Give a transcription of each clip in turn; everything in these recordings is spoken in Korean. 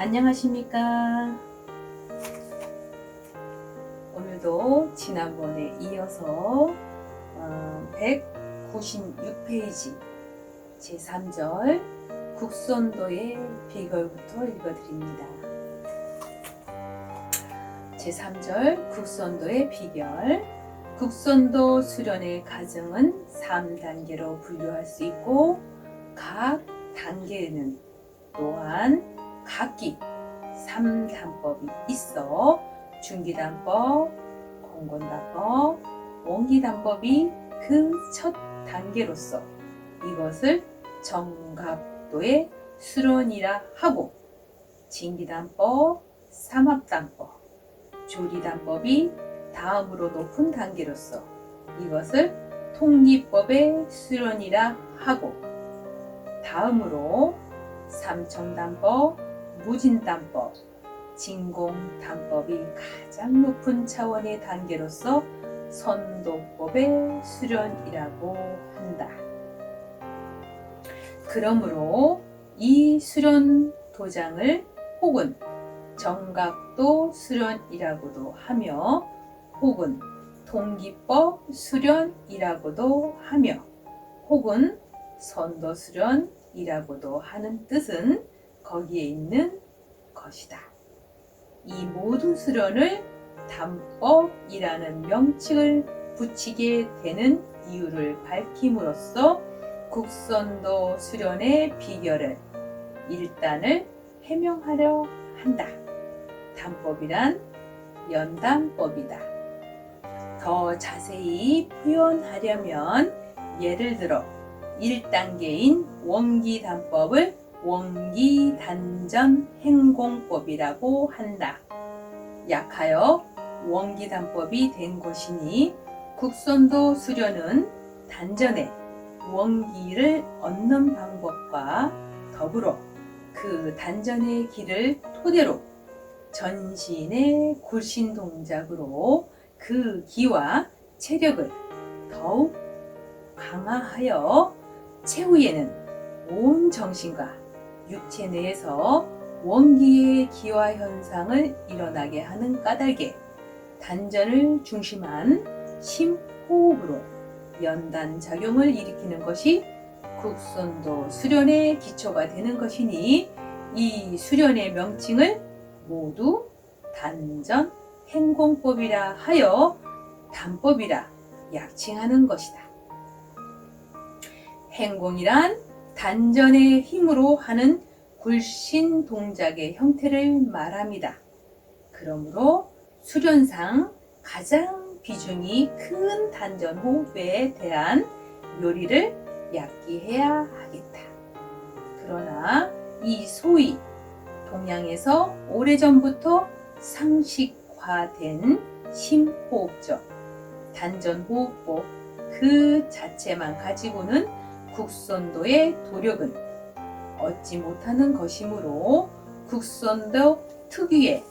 안녕하십니까. 오늘도 지난번에 이어서 196페이지 제3절 국선도의 비결부터 읽어드립니다. 제3절 국선도의 비결. 국선도 수련의 과정은 3단계로 분류할 수 있고 각 단계에는 또한 각기 3단법이 있어 중기단법, 공건단법, 원기단법이 그 첫 단계로서 이것을 정각도의 수련이라 하고 진기단법, 삼합단법, 조리단법이 다음으로 높은 단계로서 이것을 통기법의 수련이라 하고 다음으로 삼청단법, 무진단법, 진공단법이 가장 높은 차원의 단계로서 선도법의 수련이라고 한다. 그러므로 이 수련 도장을 혹은 정각도 수련이라고도 하며 혹은 통기법 수련이라고도 하며 혹은 선도 수련이라고도 하는 뜻은 거기에 있는 것이다. 이 모든 수련을 단법이라는 명칭을 붙이게 되는 이유를 밝힘으로써 국선도 수련의 비결을 일단을 해명하려 한다. 단법이란 연단법이다. 더 자세히 표현하려면 예를 들어 1단계인 원기단법을 원기단전행공법이라고 한다. 약하여 원기단법이 된 것이니 국선도 수련은 단전에 원기를 얻는 방법과 더불어 그 단전의 길을 토대로 전신의 굴신 동작으로 그 기와 체력을 더욱 강화하여 최후에는 온 정신과 육체 내에서 원기의 기화 현상을 일어나게 하는 까닭에 단전을 중심한 심호흡으로 연단작용을 일으키는 것이 국선도 수련의 기초가 되는 것이니 이 수련의 명칭을 모두 단전 행공법이라 하여 단법이라 약칭하는 것이다. 행공이란 단전의 힘으로 하는 굴신 동작의 형태를 말합니다. 그러므로 수련상 가장 비중이 큰 단전 호흡에 대한 요리를 약기해야 하겠다. 그러나 이 소위 동양에서 오래전부터 상식화된 심호흡법, 단전호흡법 그 자체만 가지고는 국선도의 도력은 얻지 못하는 것이므로 국선도 특유의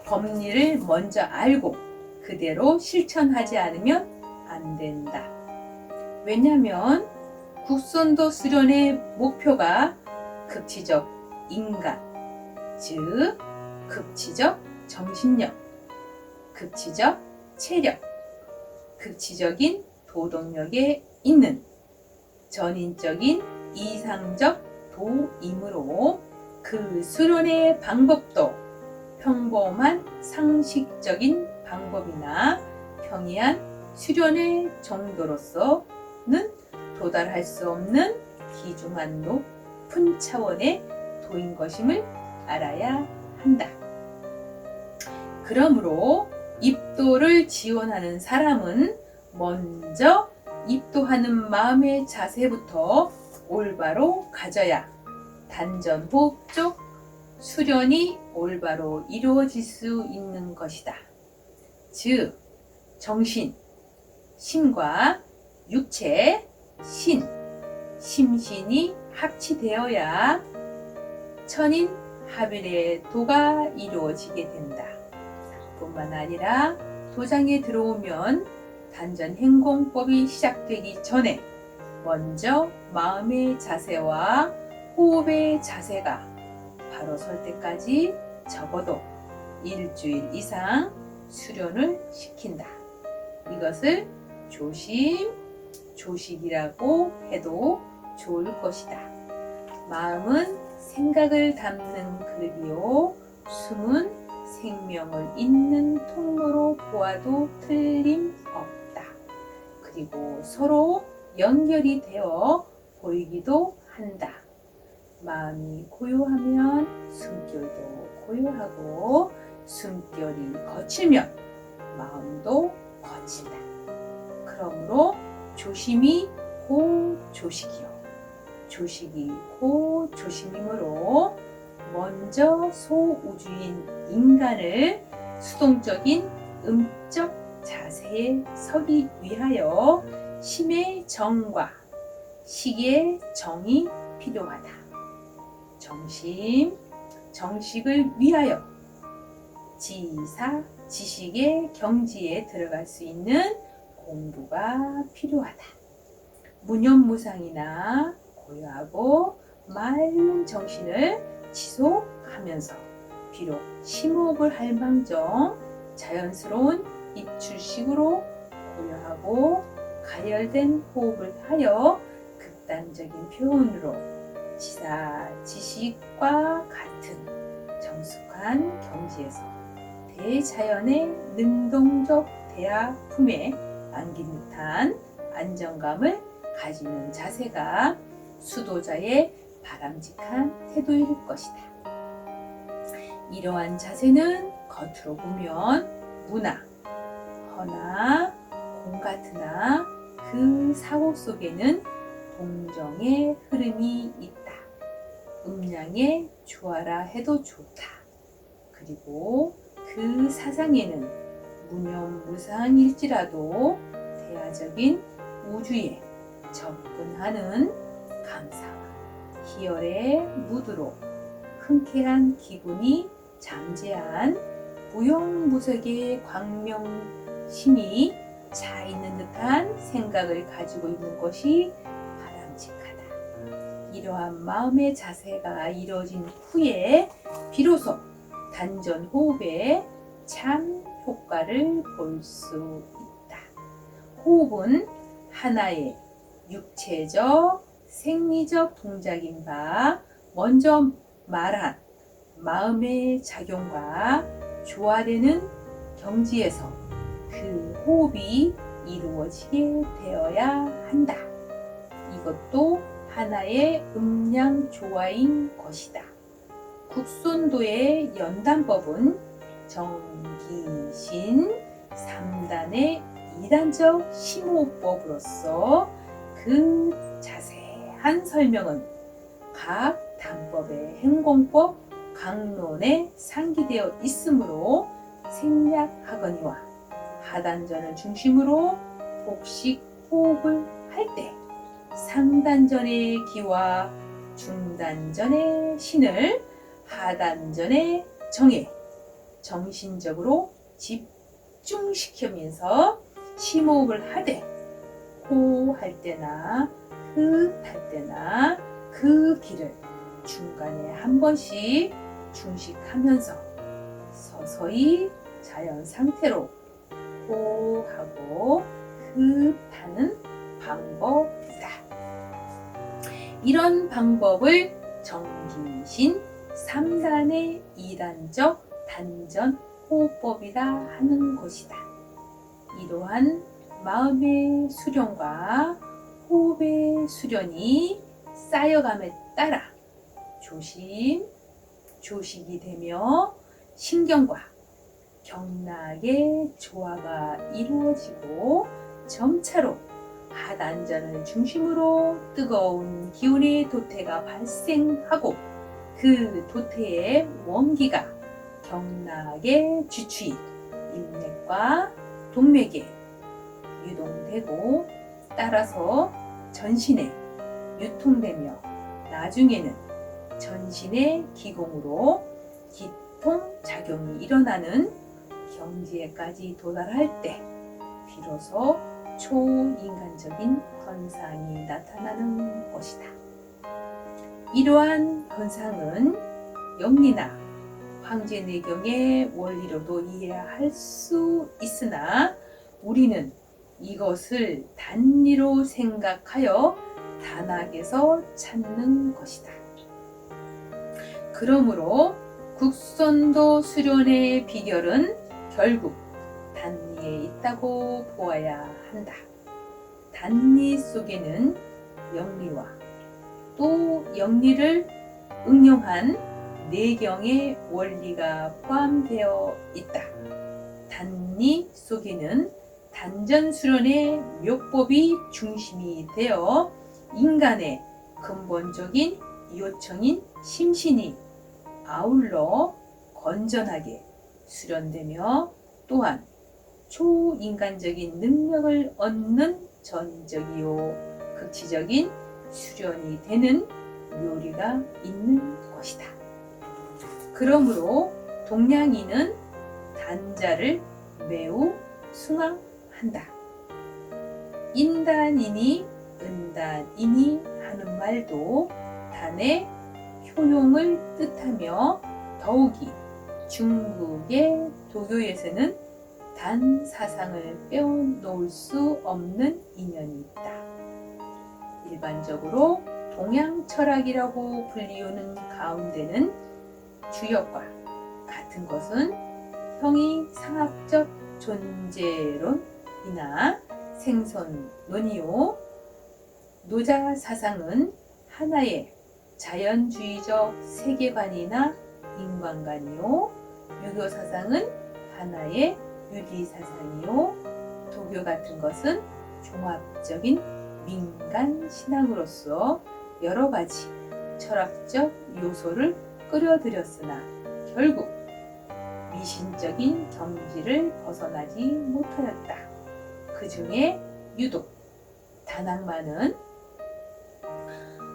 법리를 먼저 알고 그대로 실천하지 않으면 안 된다. 왜냐하면 국선도 수련의 목표가 극치적 인간, 즉 극치적 정신력, 극치적 체력, 극치적인 도덕력에 있는 전인적인 이상적 도이므로 그 수련의 방법도 평범한 상식적인 방법이나 평이한 수련의 정도로서는 도달할 수 없는 귀중한 높은 차원의 도인 것임을 알아야 한다. 그러므로 입도를 지원하는 사람은 먼저 입도하는 마음의 자세부터 올바로 가져야 단전호흡 쪽 수련이 올바로 이루어질 수 있는 것이다. 즉 정신, 심과 육체, 심신이 합치되어야 천인 합일의 도가 이루어지게 된다. 뿐만 아니라 도장에 들어오면 단전 행공법이 시작되기 전에 먼저 마음의 자세와 호흡의 자세가 바로 설 때까지 적어도 일주일 이상 수련을 시킨다. 이것을 조식이라고 해도 좋을 것이다. 마음은 생각을 담는 그릇이요, 숨은 생명을 잇는 통로로 보아도 틀림없다. 그리고 서로 연결이 되어 보이기도 한다. 마음이 고요하면 숨결도 고요하고, 숨결이 거칠면 마음도 거친다. 그러므로 조심이 곧 조식이요, 조식이 곧 조심이므로 먼저 소우주인 인간을 수동적인 음적 자세에 서기 위하여 심의 정과 식의 정이 필요하다. 정식을 위하여 지식의 경지에 들어갈 수 있는 공부가 필요하다. 무념무상이나 고요하고 맑은 정신을 지속하면서 비록 심호흡을 할 망정 자연스러운 입출식으로 고요하고 가열된 호흡을 하여 극단적인 표현으로 지식과 같은 정숙한 경지에서 대자연의 능동적 대화 품에 안긴 듯한 안정감을 가지는 자세가 수도자의 바람직한 태도일 것이다. 이러한 자세는 겉으로 보면 무나, 허나, 공 같으나 그 사고 속에는 동정의 흐름이 있다. 음양의 조화라 해도 좋다. 그리고 그 사상에는 무념무상일지라도 대화적인 우주에 접근하는 감사와 희열의 무드로 흔쾌한 기분이 잠재한 무용무색의 광명심이 차 있는 듯한 생각을 가지고 있는 것이 바람직하다. 이러한 마음의 자세가 이루어진 후에 비로소 단전 호흡의 참 효과를 볼 수 있다. 호흡은 하나의 육체적, 생리적 동작인 바 먼저 말한 마음의 작용과 조화되는 경지에서 그 호흡이 이루어지게 되어야 한다. 이것도 하나의 음양 조화인 것이다. 국손도의 연단법은 정기신 3단의 2단적 심호흡법으로서 그 자세한 설명은 각 단법의 행공법 강론에 상기되어 있으므로 생략하거니와 하단전을 중심으로 복식 호흡을 할 때 상단전의 기와 중단전의 신을 하단전의 정에 정신적으로 집중시키면서 심호흡을 하되 호할 때나 흡할 때나 그 길을 중간에 한 번씩 중식하면서 서서히 자연 상태로 호하고 흡하는 방법이다. 이런 방법을 정기신 3단의 2단적 단전 호흡법이라 하는 것이다. 이러한 마음의 수련과 호흡의 수련이 쌓여감에 따라 조식이 되며 신경과 경락의 조화가 이루어지고 점차로 하단전을 중심으로 뜨거운 기운의 도태가 발생하고 그 도태의 원기가 경락의 주추인 인맥과 동맥에 유동되고 따라서 전신에 유통되며 나중에는 전신의 기공으로 기통작용이 일어나는 경지에까지 도달할 때 비로소 초인간적인 현상이 나타나는 것이다. 이러한 현상은 영리나 황제내경의 원리로도 이해할 수 있으나 우리는 이것을 단리로 생각하여 단학에서 찾는 것이다. 그러므로 국선도 수련의 비결은 결국 단리에 있다고 보아야 한다. 단리 속에는 영리와 또 영리를 응용한 내경의 원리가 포함되어 있다. 단리 속에는 단전수련의 묘법이 중심이 되어 인간의 근본적인 요청인 심신이 아울러 건전하게 수련되며 또한 초인간적인 능력을 얻는 전적이요 극치적인 수련이 되는 묘리가 있는 것이다. 그러므로 동양인은 단자를 매우 숭앙한다. 인단이니 은단이니 하는 말도 단의 효용을 뜻하며 더욱이 중국의 도교에서는 단 사상을 빼놓을 수 없는 인연이 있다. 일반적으로 동양 철학이라고 불리우는 가운데는 주역과 같은 것은 형이상학적 존재론이나 생존론이요, 노자 사상은 하나의 자연주의적 세계관이나 인간관이요, 유교 사상은 하나의 윤리 사상이요, 도교 같은 것은 종합적인 민간 신앙으로서 여러 가지 철학적 요소를 끌어들였으나 결국 미신적인 경지를 벗어나지 못하였다. 그 중에 유독 단학만은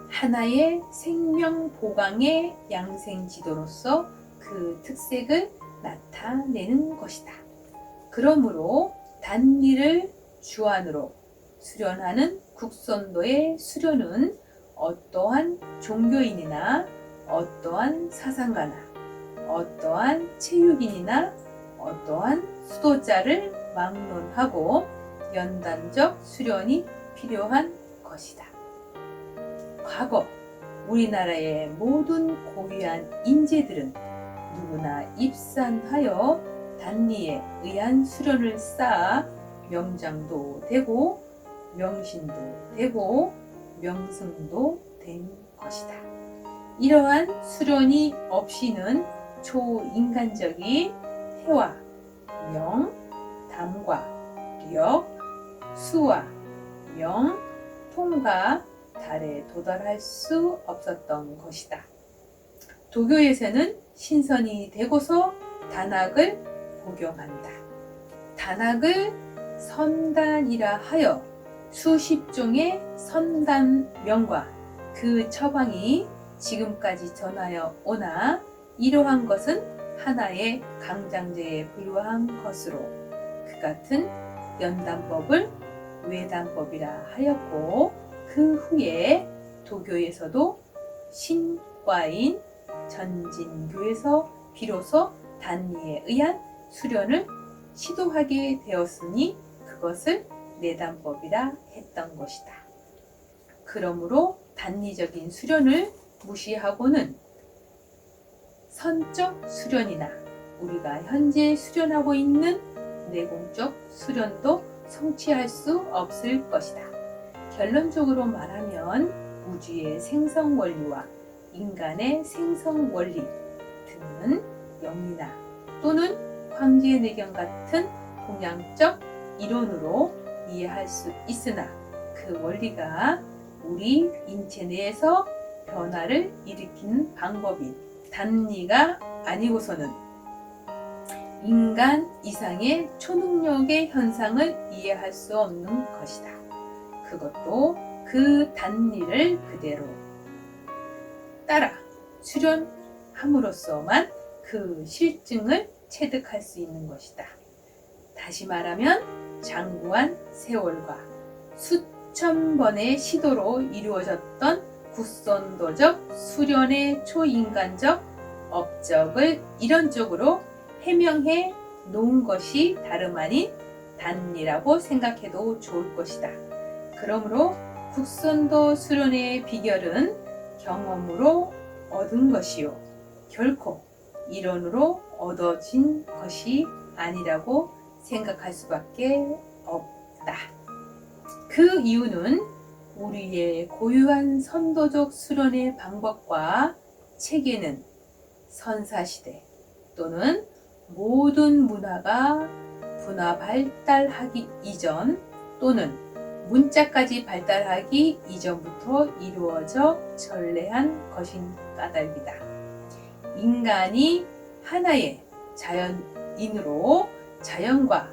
하나의 생명 보강의 양생 지도로서 그 특색을 나타내는 것이다. 그러므로 단리를 주안으로 수련하는 국선도의 수련은 어떠한 종교인이나 어떠한 사상가나 어떠한 체육인이나 어떠한 수도자를 막론하고 연단적 수련이 필요한 것이다. 과거 우리나라의 모든 고귀한 인재들은 누구나 입산하여 단리에 의한 수련을 쌓아 명장도 되고 명신도 되고 명승도 된 것이다. 이러한 수련이 없이는 초인간적인 해와 명, 담과 력, 수와 명, 통과 달에 도달할 수 없었던 것이다. 도교에서는 신선이 되고서 단학을 복용한다. 단학을 선단이라 하여 수십 종의 선단명과 그 처방이 지금까지 전하여 오나 이러한 것은 하나의 강장제에 불과한 것으로 그 같은 연단법을 외단법이라 하였고 그 후에 도교에서도 신과인 전진교에서 비로소 단리에 의한 수련을 시도하게 되었으니 그것을 내단법이라 했던 것이다. 그러므로 단리적인 수련을 무시하고는 선적 수련이나 우리가 현재 수련하고 있는 내공적 수련도 성취할 수 없을 것이다. 결론적으로 말하면 우주의 생성 원리와 인간의 생성 원리 등은 영리나 또는 황제내경 같은 동양적 이론으로 이해할 수 있으나 그 원리가 우리 인체 내에서 변화를 일으키는 방법인 단리가 아니고서는 인간 이상의 초능력의 현상을 이해할 수 없는 것이다. 그것도 그 단리를 그대로 따라 수련함으로써만 그 실증을 체득할 수 있는 것이다. 다시 말하면 장구한 세월과 수천 번의 시도로 이루어졌던 국선도적 수련의 초인간적 업적을 이론적으로 해명해 놓은 것이 다름 아닌 단이라고 생각해도 좋을 것이다. 그러므로 국선도 수련의 비결은 경험으로 얻은 것이요 결코 이론으로 얻어진 것이 아니라고 생각할 수밖에 없다. 그 이유는 우리의 고유한 선도적 수련의 방법과 체계는 선사시대 또는 모든 문화가 분화 발달하기 이전 또는 문자까지 발달하기 이전부터 이루어져 전래한 것인 까닭이다. 인간이 하나의 자연인으로 자연과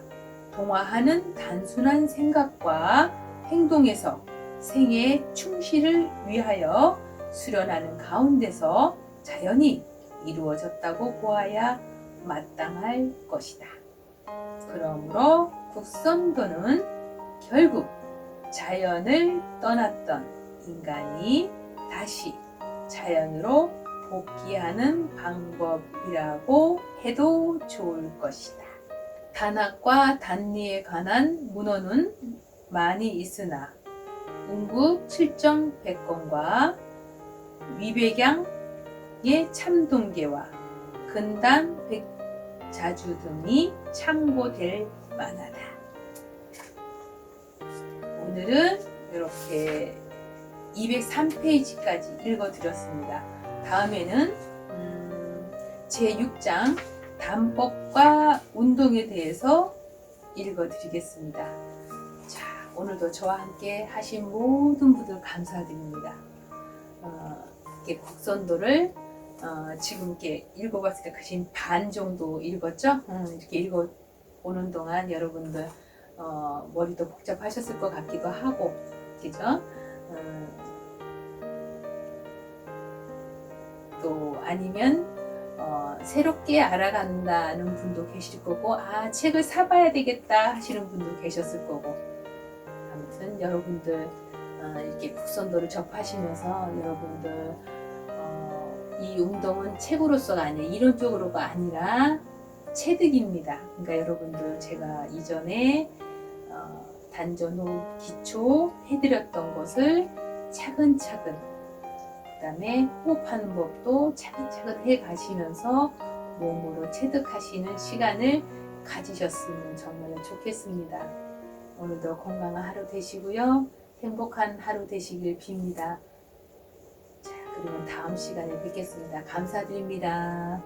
동화하는 단순한 생각과 행동에서 생애의 충실을 위하여 수련하는 가운데서 자연이 이루어졌다고 보아야 마땅할 것이다. 그러므로 국선도는 결국 자연을 떠났던 인간이 다시 자연으로 복귀하는 방법이라고 해도 좋을 것이다. 단학과 단리에 관한 문헌은 많이 있으나 운구 7.100권과 위백양의 참동계와 근단 백자주 등이 참고될 만하다. 오늘은 이렇게 203페이지까지 읽어드렸습니다. 다음에는 제6장 단법과 운동에 대해서 읽어드리겠습니다. 자, 오늘도 저와 함께 하신 모든 분들 감사드립니다. 이렇게 국선도를 지금 이렇게 읽어봤으니까 그신 반 정도 읽었죠? 이렇게 읽어보는 동안 여러분들 머리도 복잡하셨을 것 같기도 하고, 그죠? 또 아니면 새롭게 알아간다는 분도 계실 거고, 책을 사봐야 되겠다 하시는 분도 계셨을 거고, 아무튼 여러분들 이렇게 국선도를 접하시면서 여러분들 이 운동은 책으로서가 아니라 이론적으로가 아니라 체득입니다. 그러니까 여러분들 제가 이전에 단전호흡 기초 해드렸던 것을 차근차근, 그 다음에 호흡하는 법도 차근차근 해 가시면서 몸으로 체득하시는 시간을 가지셨으면 정말 좋겠습니다. 오늘도 건강한 하루 되시고요. 행복한 하루 되시길 빕니다. 자, 그러면 다음 시간에 뵙겠습니다. 감사드립니다.